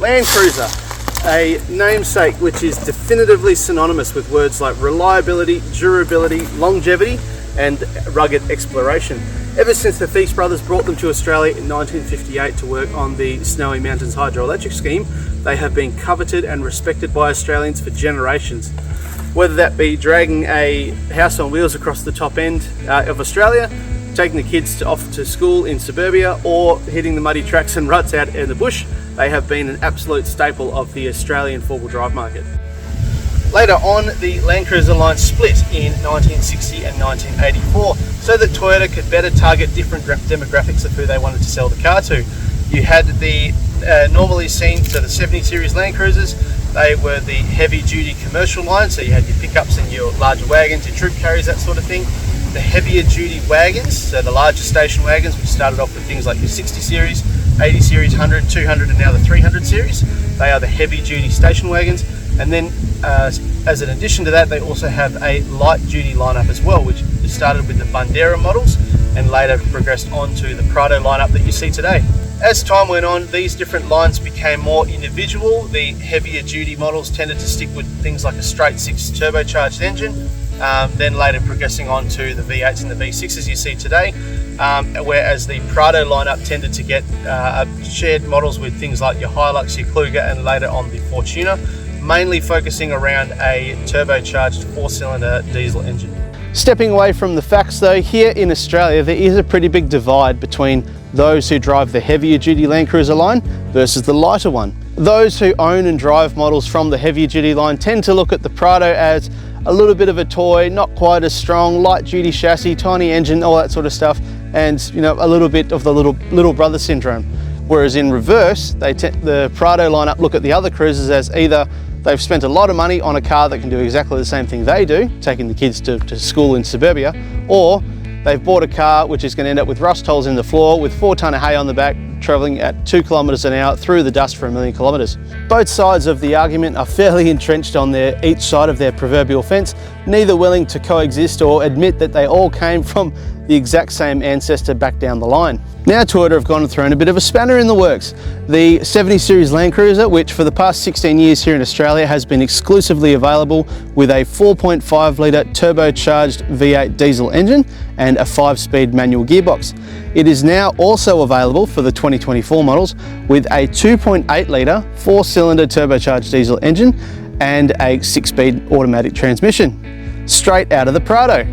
Landcruiser, a namesake which is definitively synonymous with words like reliability, durability, longevity, and rugged exploration. Ever since the Thies brothers brought them to Australia in 1958 to work on the Snowy Mountains hydroelectric scheme, they have been coveted and respected by Australians for generations. Whether that be dragging a house on wheels across the top end of Australia, taking the kids off to school in suburbia, or hitting the muddy tracks and ruts out in the bush, they have been an absolute staple of the Australian four-wheel drive market. Later on, the Landcruiser line split in 1960 and 1984 so that Toyota could better target different demographics of who they wanted to sell the car to. You had the normally seen, so the 70 series Landcruisers, they were the heavy duty commercial line, so you had your pickups and your larger wagons, your troop carriers, that sort of thing. The heavier duty wagons, so the larger station wagons, which started off with things like your 60 series, 80 series, 100, 200 and now the 300 series. They are the heavy duty station wagons. And then as an addition to that, they also have a light duty lineup as well, which started with the Bandera models and later progressed on to the Prado lineup that you see today. As time went on, these different lines became more individual. The heavier duty models tended to stick with things like a straight six turbocharged engine, then later progressing on to the V8s and the V6s you see today, whereas the Prado lineup tended to get shared models with things like your Hilux, your Kluger, and later on the Fortuner, mainly focusing around a turbocharged four-cylinder diesel engine. Stepping away from the facts though, here in Australia there is a pretty big divide between those who drive the heavier duty Landcruiser line versus the lighter one. Those who own and drive models from the heavier duty line tend to look at the Prado as a little bit of a toy, not quite as strong, light duty chassis, tiny engine, all that sort of stuff, and you know, a little bit of the little brother syndrome. Whereas in reverse, the Prado lineup look at the other cruisers as either they've spent a lot of money on a car that can do exactly the same thing they do, taking the kids to school in suburbia, or they've bought a car which is going to end up with rust holes in the floor with 4 tonne of hay on the back, travelling at 2 kilometres an hour through the dust for 1,000,000 kilometres. Both sides of the argument are fairly entrenched on each side of their proverbial fence, neither willing to coexist or admit that they all came from the exact same ancestor back down the line. Now Toyota have gone and thrown a bit of a spanner in the works. The 70 series Landcruiser, which for the past 16 years here in Australia has been exclusively available with a 4.5 litre turbocharged V8 diesel engine and a 5-speed manual gearbox. It is now also available for the 2024 models with a 2.8 litre 4-cylinder turbocharged diesel engine and a 6-speed automatic transmission, straight out of the Prado.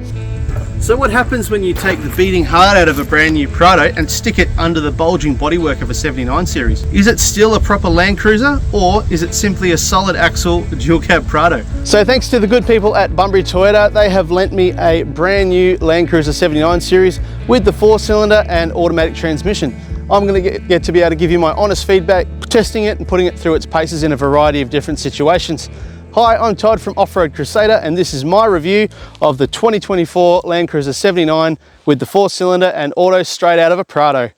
So what happens when you take the beating heart out of a brand new Prado and stick it under the bulging bodywork of a 79 series? Is it still a proper Landcruiser, or is it simply a solid axle dual cab Prado? So thanks to the good people at Bunbury Toyota, they have lent me a brand new Landcruiser 79 series with the 4-cylinder and automatic transmission. I'm going to get to be able to give you my honest feedback, testing it and putting it through its paces in a variety of different situations. Hi, I'm Todd from Offroad Crusader, and this is my review of the 2024 Landcruiser 79 with the 4-cylinder and auto straight out of a Prado.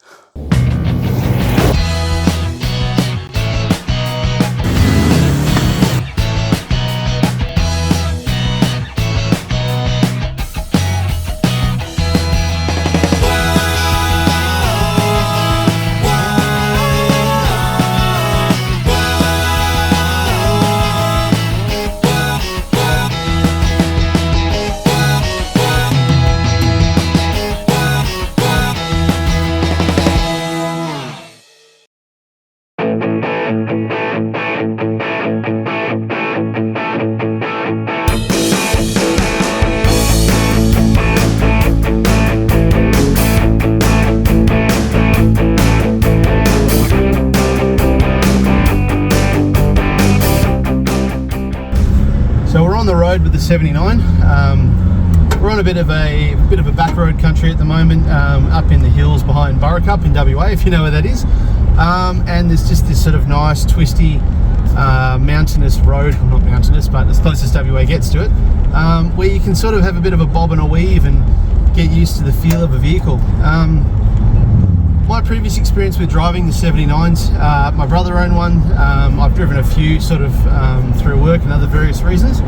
So we're on the road with the 79. We're on a bit of a back road country at the moment, up in the hills behind Burracup in WA, if you know where that is. And there's just this sort of nice twisty mountainous road, well, not mountainous, but as close as WA gets to it, where you can sort of have a bit of a bob and a weave and get used to the feel of a vehicle. My previous experience with driving the 79s, my brother owned one. I've driven a few sort of through work and other various reasons.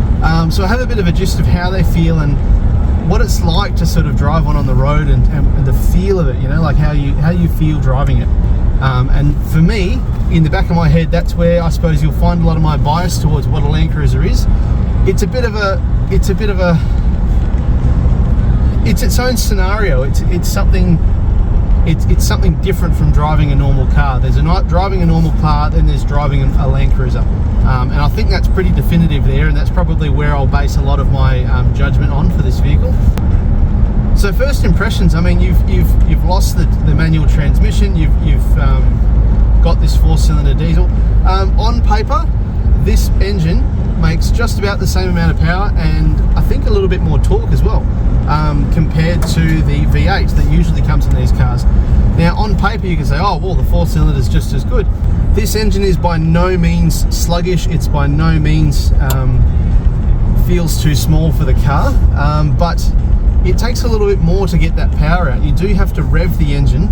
So I have a bit of a gist of how they feel and what it's like to sort of drive one on the road and the feel of it, you know, like how you feel driving it. And for me, in the back of my head, that's where I suppose you'll find a lot of my bias towards what a Landcruiser is. It's its own scenario. It's something different from driving a normal car. There's driving a normal car, then there's driving a Landcruiser, and I think that's pretty definitive there, and that's probably where I'll base a lot of my judgment on for this vehicle. So first impressions, I mean, you've lost the manual transmission, you've got this 4-cylinder diesel. On paper, this engine makes just about the same amount of power, and I think a little bit more torque as well, compared to the V8 that usually comes in these cars. Now on paper you can say, oh well, the 4-cylinder is just as good. This engine is by no means sluggish, it's by no means feels too small for the car, but it takes a little bit more to get that power out. You do have to rev the engine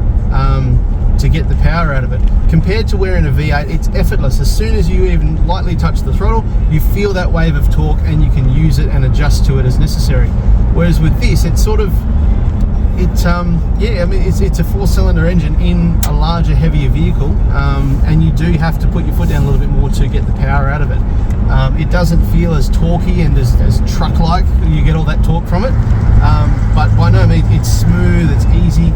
to get the power out of it. Compared to where in a V8, it's effortless. As soon as you even lightly touch the throttle, you feel that wave of torque and you can use it and adjust to it as necessary. Whereas with this, it's sort of, yeah, I mean, it's a 4-cylinder engine in a larger, heavier vehicle, and you do have to put your foot down a little bit more to get the power out of it. It doesn't feel as torquey and as truck-like. You get all that torque from it, but by no means, it's smooth, it's easy.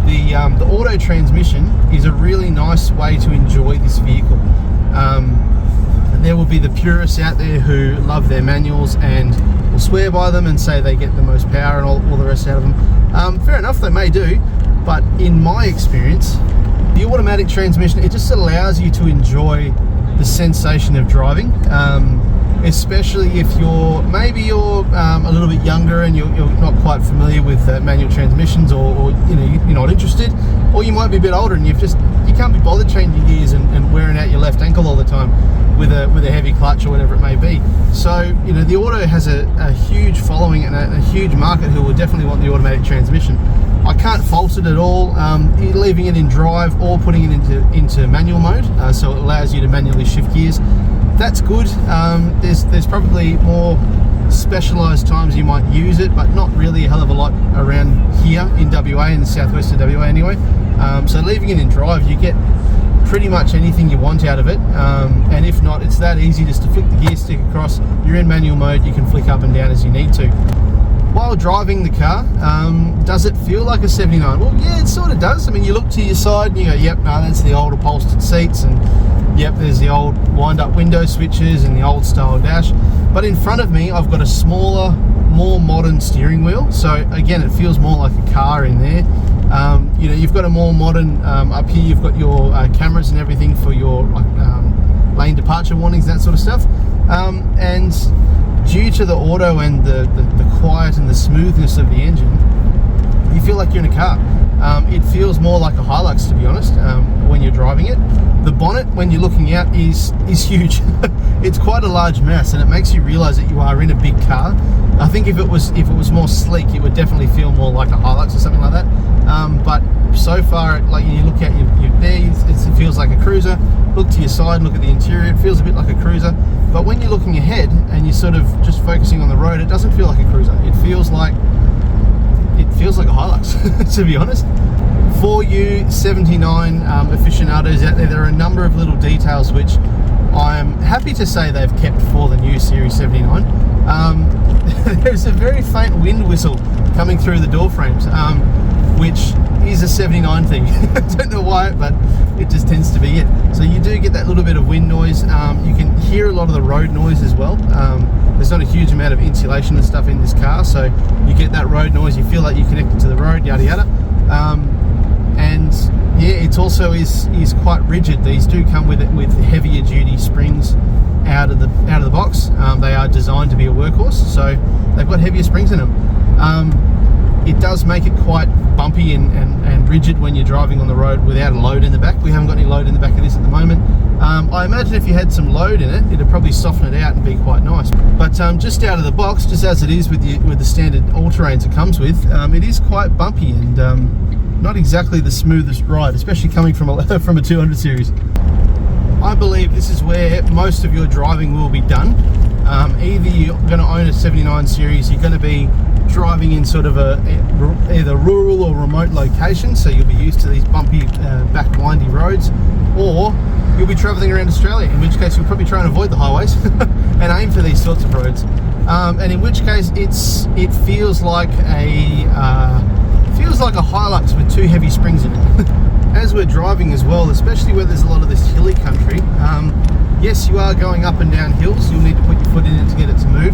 The auto transmission is a really nice way to enjoy this vehicle. There will be the purists out there who love their manuals and will swear by them and say they get the most power and all the rest out of them. Fair enough, they may do, but in my experience, the automatic transmission, it just allows you to enjoy the sensation of driving, especially if maybe you're a little bit younger and you're not quite familiar with manual transmissions, or you know, you're not interested, or you might be a bit older and you can't be bothered changing gears and wearing out your left ankle all the time with a heavy clutch or whatever it may be. So you know, the auto has a huge following and a huge market who will definitely want the automatic transmission. I can't fault it at all, leaving it in drive or putting it into manual mode, so it allows you to manually shift gears. That's good. There's probably more specialised times you might use it, but not really a hell of a lot around here in WA, in the southwest of WA anyway. So leaving it in drive, you get pretty much anything you want out of it, and if not, it's that easy just to flick the gear stick across. You're in manual mode, you can flick up and down as you need to. While driving the car, does it feel like a 79? Well, yeah, it sort of does. I mean, you look to your side and you go, yep, no, that's the old upholstered seats, and yep, there's the old wind-up window switches and the old style dash. But in front of me, I've got a smaller, more modern steering wheel. So again, it feels more like a car in there. You know, you've got a more modern, up here you've got your cameras and everything for your lane departure warnings, that sort of stuff. And due to the auto and the quiet and the smoothness of the engine, you feel like you're in a car. It feels more like a Hilux, to be honest, when you're driving it. The bonnet, when you're looking out, is huge. It's quite a large mass, and it makes you realise that you are in a big car. I think if it was more sleek, it would definitely feel more like a Hilux or something like that. But so far, like, you look at you're there, it feels like a cruiser. Look to your side, look at the interior, it feels a bit like a cruiser. But when you're looking ahead and you're sort of just focusing on the road, it doesn't feel like a cruiser. It feels like a Hilux, to be honest. For you 79 aficionados out there are a number of little details which I'm happy to say they've kept for the new Series 79. There's a very faint wind whistle coming through the door frames, which is a 79 thing. I don't know why, but it just tends to be it. So you do get that little bit of wind noise. You can hear a lot of the road noise as well. There's not a huge amount of insulation and stuff in this car, so you get that road noise, you feel like you're connected to the road, yada yada. And yeah, it also is quite rigid. These do come with heavier duty springs out of the box. They are designed to be a workhorse, so they've got heavier springs in them. It does make it quite bumpy and rigid when you're driving on the road without a load in the back. We haven't got any load in the back of this at the moment. I imagine if you had some load in it, it'd probably soften it out and be quite nice. But just out of the box, just as it is with the standard all-terrains it comes with, it is quite bumpy and not exactly the smoothest ride, especially coming from a 200 series. I believe this is where most of your driving will be done. Either you're going to own a 79 series, you're going to be driving in sort of a either rural or remote location, so you'll be used to these bumpy back windy roads, or you'll be traveling around Australia, in which case you'll probably try and avoid the highways and aim for these sorts of roads. And in which case it feels like a Hilux with 2 heavy springs in it. As we're driving as well, especially where there's a lot of this hilly country, yes, you are going up and down hills. You'll need to put your foot in it to get it to move.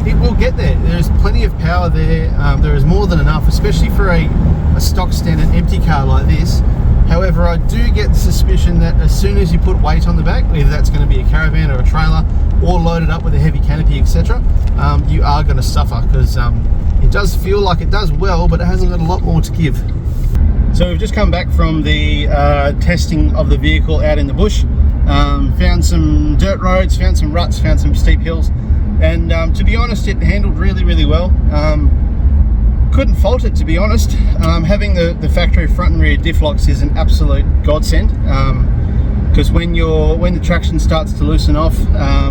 It will get there. There's plenty of power there. There is more than enough, especially for a stock standard empty car like this. However, I do get the suspicion that as soon as you put weight on the back, whether that's going to be a caravan or a trailer, or loaded up with a heavy canopy, etc., you are going to suffer, because it does feel like it does well, but it hasn't got a lot more to give. So we've just come back from the testing of the vehicle out in the bush. Found some dirt roads, found some ruts, found some steep hills, and to be honest, it handled really, really well. Couldn't fault it, to be honest. Having the factory front and rear diff locks is an absolute godsend, because when the traction starts to loosen off,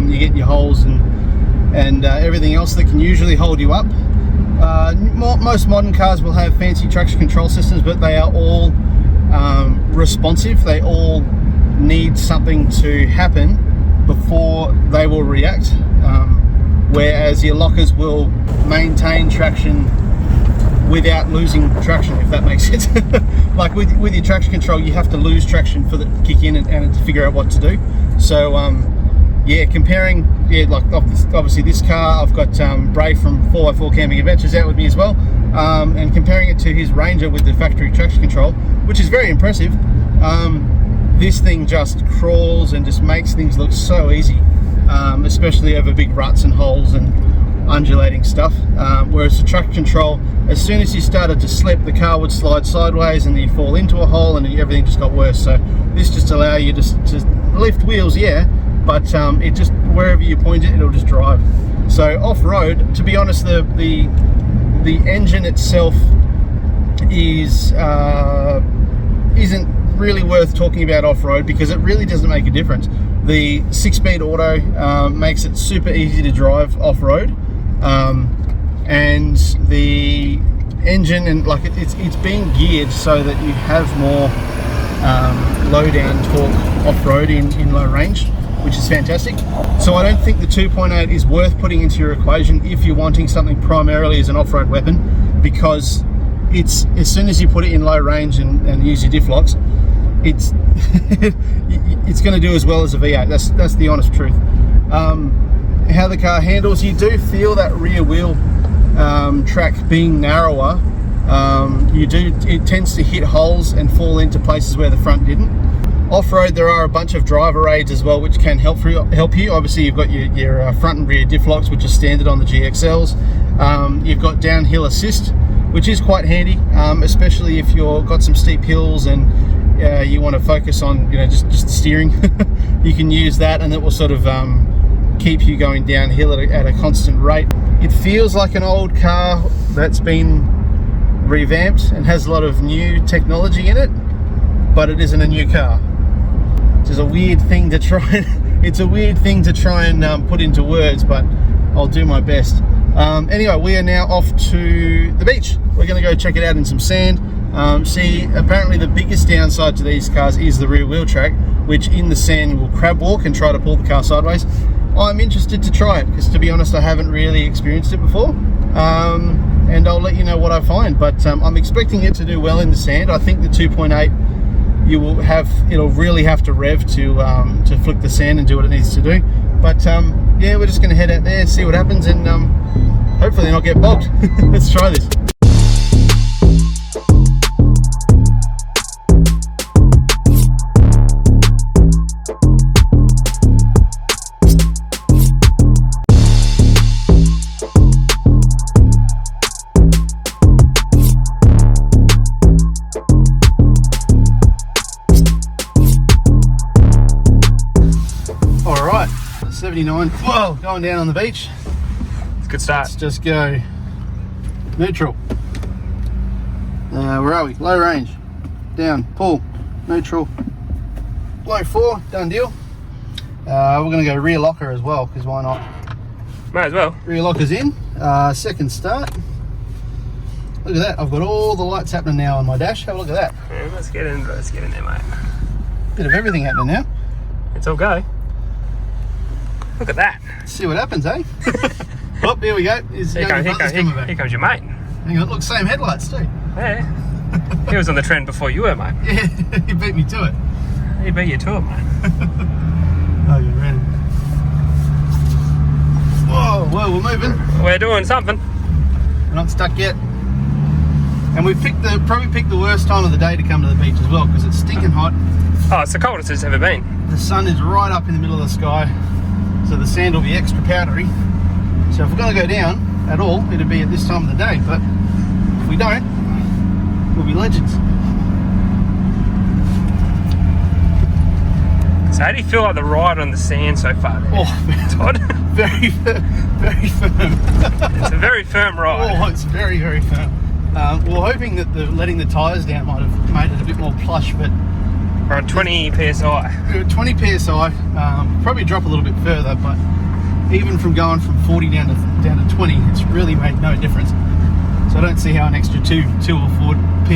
you get your holes and everything else that can usually hold you up. Most modern cars will have fancy traction control systems, but they are all responsive. They all need something to happen before they will react, whereas your lockers will maintain traction without losing traction, if that makes sense. Like with your traction control, you have to lose traction for it to kick in and to figure out what to do. So yeah, comparing, like obviously this car, I've got Bray from 4x4 Camping Adventures out with me as well, and comparing it to his Ranger with the factory traction control, which is very impressive. This thing just crawls and just makes things look so easy, especially over big ruts and holes and undulating stuff, whereas the traction control, as soon as you started to slip, the car would slide sideways and then you fall into a hole and everything just got worse. So this just allows you to lift wheels, yeah, but it just, wherever you point it, it'll just drive. So off-road, to be honest, the engine itself isn't really worth talking about off-road, because it really doesn't make a difference. The 6-speed auto makes it super easy to drive off-road, and the engine, and like it's being geared so that you have more low down torque off-road in low range, which is fantastic. So I don't think the 2.8 is worth putting into your equation if you're wanting something primarily as an off-road weapon, because it's, as soon as you put it in low range and use your diff locks, it's it's going to do as well as a V8. That's the honest truth. How the car handles, you do feel that rear wheel track being narrower. It tends to hit holes and fall into places where the front didn't. Off-road, there are a bunch of driver aids as well, which can help you. Obviously, you've got your front and rear diff locks, which are standard on the GXLs. You've got downhill assist, which is quite handy, especially if you've got some steep hills and you want to focus on just the steering. You can use that, and it will sort of keep you going downhill at a constant rate. It feels like an old car that's been revamped and has a lot of new technology in it, but it isn't a new car, which is a weird thing to try and it's a weird thing to try and put into words, but I'll do my best. Anyway, we are now off to the beach. We're going to go check it out in some sand. See, apparently the biggest downside to these cars is the rear wheel track, which in the sand will crab walk and try to pull the car sideways. I'm interested to try it, because to be honest, I haven't really experienced it before, and I'll let you know what I find. But I'm expecting it to do well in the sand. I think the 2.8 it'll really have to rev to flick the sand and do what it needs to do. But yeah, we're just going to head out there, see what happens, and hopefully not get bogged. Let's try this. All right, 79. Whoa, going down on the beach. It's a good start. Let's just go neutral. Where are we? Low range. Down, pull, neutral. Low 4, done deal. We're going to go rear locker as well, because why not? Might as well. Rear locker's in. Second start. Look at that. I've got all the lights happening now on my dash. Have a look at that. Yeah, let's get in there, mate. Bit of everything happening now. It's all go. Look at that. Let's see what happens, eh? Oh, here we go. Here comes your mate. Hang on, look, same headlights too. Yeah. He was on the trend before you were, mate. Yeah, he beat me to it. He beat you to it, mate. Oh, you're ready. Whoa, well, we're moving. We're doing something. We're not stuck yet. And we probably picked the worst time of the day to come to the beach as well, because it's stinking hot. Oh, it's the coldest it's ever been. The sun is right up in the middle of the sky, so the sand will be extra powdery. So if we're going to go down at all, it'll be at this time of the day. But if we don't, we'll be legends. So how do you feel like the ride on the sand so far there? Oh, Todd? Very firm. It's a very firm ride. Oh, it's very, very firm. We're hoping that letting the tyres down might have made it a bit more plush, but We're on 20 psi. 20 psi, probably drop a little bit further, but even from going from 40 down to 20, it's really made no difference. So I don't see how an extra 2 or 4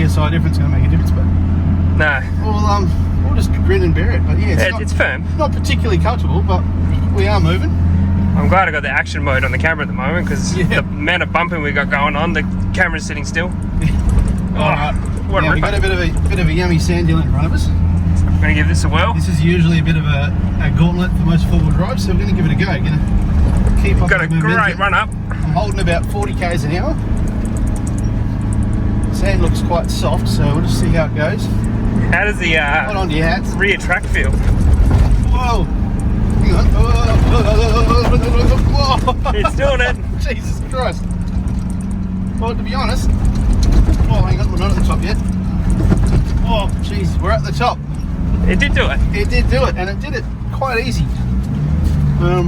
psi difference is going to make a difference. But No. We'll just grin and bear it. But yeah, It's firm. Not particularly comfortable, but we are moving. I'm glad I got the action mode on the camera at the moment, because the amount of bumping we got going on, the camera's sitting still. Alright, what a we've got a bit of a yummy sand hill in front of us. I'm going to give this a whirl. This is usually a bit of a gauntlet for most four-wheel drives, so we're going to give it a go. Going to keep up. Got a great run up. I'm holding about 40 k's an hour. Sand looks quite soft, so we'll just see how it goes. How does the Hold on to your hats. rear track feel? Whoa! Hang on. Whoa. It's doing it. Jesus Christ. Well, to be honest, hang on, we're not at the top yet. Oh, jeez, we're at the top. It did do it. It did do it, and it did it quite easy. Now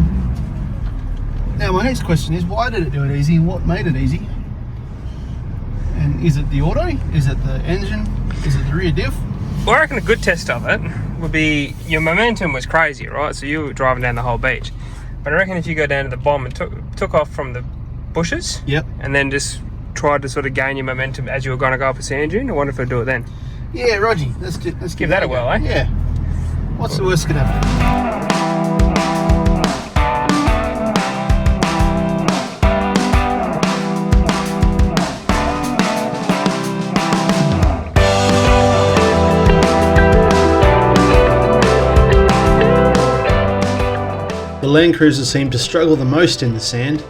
my next question is, why did it do it easy, and what made it easy? And is it the auto? Is it the engine? Is it the rear diff? Well, I reckon a good test of it would be, your momentum was crazy, right? So you were driving down the whole beach. But I reckon if you go down to the bottom and took off from the bushes, yep, and then just tried to sort of gain your momentum as you were going to go up a sand dune, I wonder if I'd do it then. Yeah, Rogie, let's give that a whirl, eh? Yeah. What's the worst that could happen? The Landcruiser seemed to struggle the most in the sand.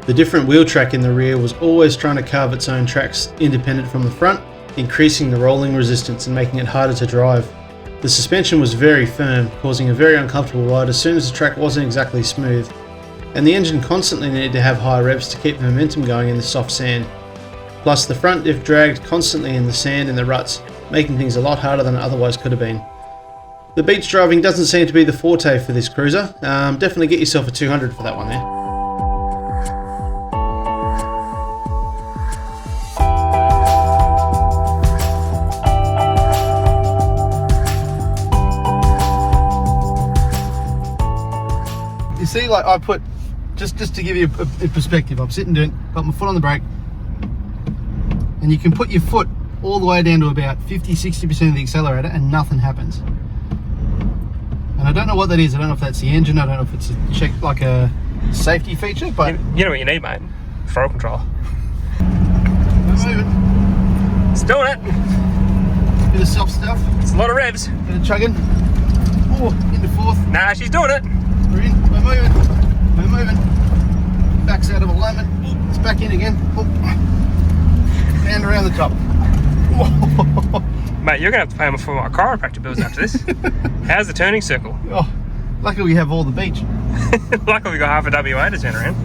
The different wheel track in the rear was always trying to carve its own tracks independent from the front, increasing the rolling resistance and making it harder to drive. The suspension was very firm, causing a very uncomfortable ride as soon as the track wasn't exactly smooth. And the engine constantly needed to have high revs to keep the momentum going in the soft sand. Plus the front diff dragged constantly in the sand and the ruts, making things a lot harder than it otherwise could have been. The beach driving doesn't seem to be the forte for this cruiser. Definitely get yourself a 200 for that one there. You see, like I put, just to give you a perspective, I'm sitting doing, got my foot on the brake, and you can put your foot all the way down to about 50-60% of the accelerator and nothing happens. And I don't know what that is. I don't know if that's the engine. I don't know if it's like a safety feature, but you know what you need, mate? Throttle control. Moving. It's doing it. Bit of soft stuff. It's a lot of revs. Bit of chugging. Oh, into fourth. Nah, she's doing it. We're in. We're moving. We're moving. Back's out of alignment. Oh, it's back in again. Oh. And around the top. Mate, you're going to have to pay for my chiropractor bills after this. How's the turning circle? Oh, luckily we have all the beach. Luckily we got half a WA to turn around.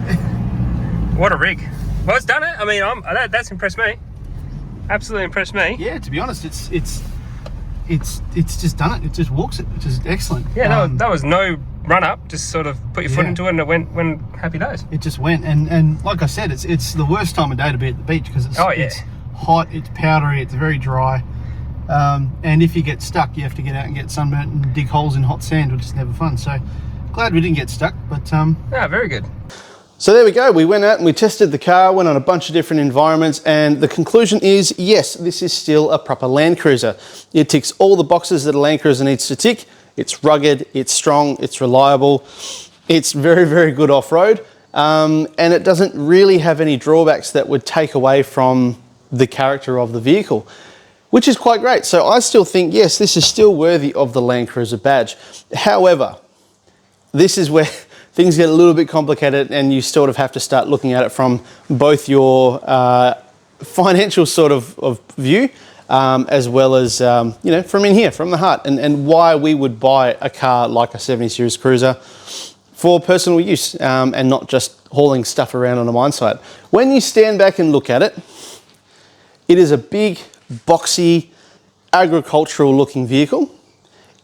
What a rig. Well, it's done it. I mean, that's impressed me. Absolutely impressed me. Yeah, to be honest, it's just done it. It just walks it, which is excellent. Yeah, that was no run up. Just sort of put your foot into it and it went happy days. It just went, and like I said, it's the worst time of day to be at the beach because it's hot, it's powdery, it's very dry. And if you get stuck, you have to get out and get sunburnt and dig holes in hot sand, which is never fun. So glad we didn't get stuck, but yeah, very good. So there we go, we went out and we tested the car, went on a bunch of different environments, and the conclusion is, yes, this is still a proper Landcruiser. It ticks all the boxes that a Landcruiser needs to tick. It's rugged, it's strong, it's reliable, it's very, very good off-road, and it doesn't really have any drawbacks that would take away from the character of the vehicle, which is quite great. So I still think, yes, this is still worthy of the Landcruiser badge. However, this is where things get a little bit complicated, and you sort of have to start looking at it from both your financial sort of view, as well as, you know, from in here, from the heart, and why we would buy a car like a 70 Series Cruiser for personal use, and not just hauling stuff around on a mine site. When you stand back and look at it, it is a big, boxy, agricultural looking vehicle.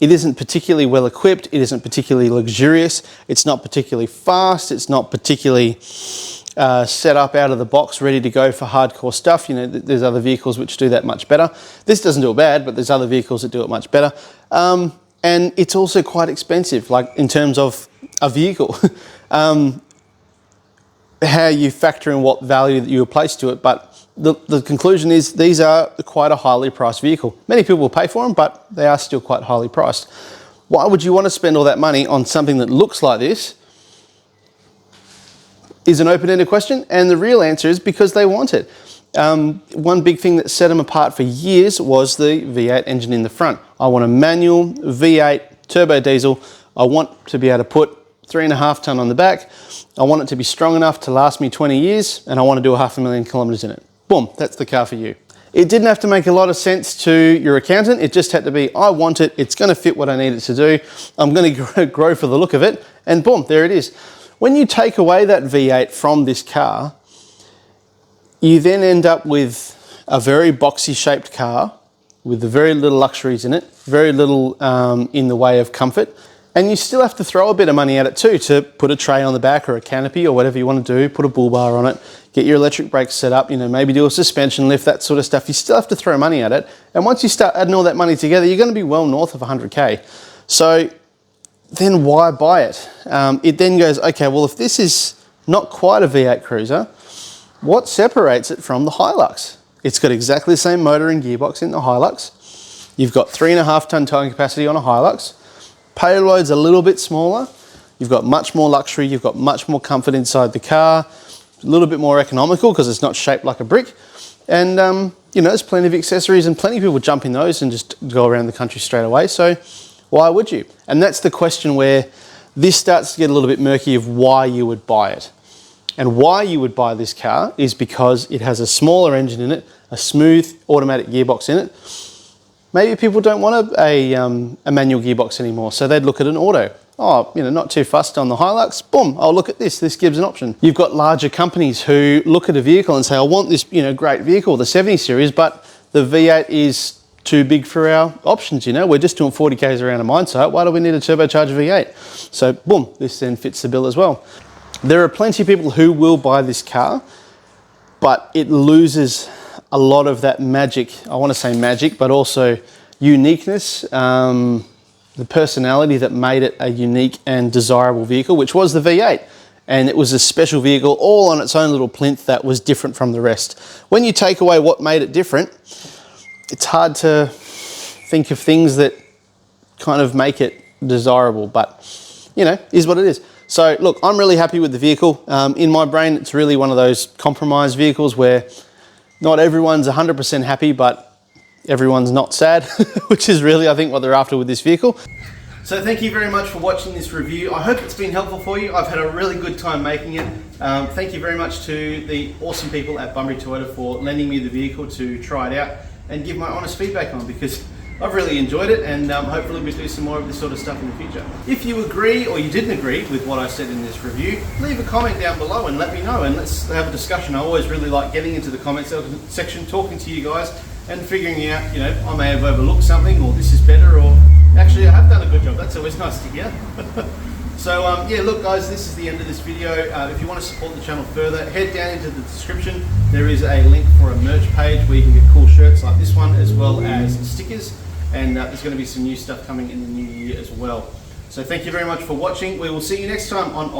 It isn't particularly well equipped, it isn't particularly luxurious, it's not particularly fast, it's not particularly set up out of the box, ready to go for hardcore stuff. You know, there's other vehicles which do that much better. This doesn't do it bad, but there's other vehicles that do it much better. And it's also quite expensive, like in terms of a vehicle. How you factor in what value that you place to it, but the conclusion is these are quite a highly priced vehicle. Many people will pay for them, but they are still quite highly priced. Why would you want to spend all that money on something that looks like this? Is an open-ended question, and the real answer is because they want it. One big thing that set them apart for years was the V8 engine in the front. I want a manual V8 turbo diesel. I want to be able to put 3.5 ton on the back. I want it to be strong enough to last me 20 years, and I want to do 500,000 kilometers in it. Boom, that's the car for you. It didn't have to make a lot of sense to your accountant. It just had to be, I want it, it's gonna fit what I need it to do. I'm gonna grow for the look of it, and boom, there it is. When you take away that V8 from this car, you then end up with a very boxy shaped car with very little luxuries in it, very little in the way of comfort, and you still have to throw a bit of money at it too, to put a tray on the back or a canopy or whatever you want to do, put a bull bar on it, get your electric brakes set up, you know, maybe do a suspension lift, that sort of stuff. You still have to throw money at it. And once you start adding all that money together, you're going to be well north of 100K. So then why buy it? It then goes, okay, well, if this is not quite a V8 Cruiser, what separates it from the Hilux? It's got exactly the same motor and gearbox in the Hilux. You've got 3.5 ton towing capacity on a Hilux. Payload's a little bit smaller. You've got much more luxury. You've got much more comfort inside the car. A little bit more economical because it's not shaped like a brick. And, you know, there's plenty of accessories and plenty of people jump in those and just go around the country straight away. So why would you? And that's the question where this starts to get a little bit murky of why you would buy it. And why you would buy this car is because it has a smaller engine in it, a smooth automatic gearbox in it. Maybe people don't want a manual gearbox anymore, so they'd look at an auto. Oh, you know, not too fussed on the Hilux, boom, I'll look at this. This gives an option. You've got larger companies who look at a vehicle and say, I want this, you know, great vehicle, the 70 series, but the V8 is too big for our options, you know. We're just doing 40 Ks around a mine site. Why do we need a turbocharged V8? So boom, this then fits the bill as well. There are plenty of people who will buy this car, but it loses a lot of that magic. I want to say magic, but also uniqueness, the personality that made it a unique and desirable vehicle, which was the V8. And it was a special vehicle all on its own little plinth that was different from the rest. When you take away what made it different, it's hard to think of things that kind of make it desirable, but you know, is what it is. So look, I'm really happy with the vehicle. In my brain, it's really one of those compromise vehicles where not everyone's 100% happy, but everyone's not sad, which is really, I think, what they're after with this vehicle. So thank you very much for watching this review. I hope it's been helpful for you. I've had a really good time making it. Thank you very much to the awesome people at Bunbury Toyota for lending me the vehicle to try it out and give my honest feedback on, because I've really enjoyed it, and hopefully we'll do some more of this sort of stuff in the future. If you agree or you didn't agree with what I said in this review, leave a comment down below and let me know, and let's have a discussion. I always really like getting into the comments section, talking to you guys and figuring out, you know, I may have overlooked something, or this is better, or actually I have done a good job. That's always nice to hear. So yeah, look guys, this is the end of this video. If you want to support the channel further, head down into the description. There is a link for a merch page where you can get cool shirts like this one, as well as stickers. And there's going to be some new stuff coming in the new year as well. So thank you very much for watching. We will see you next time on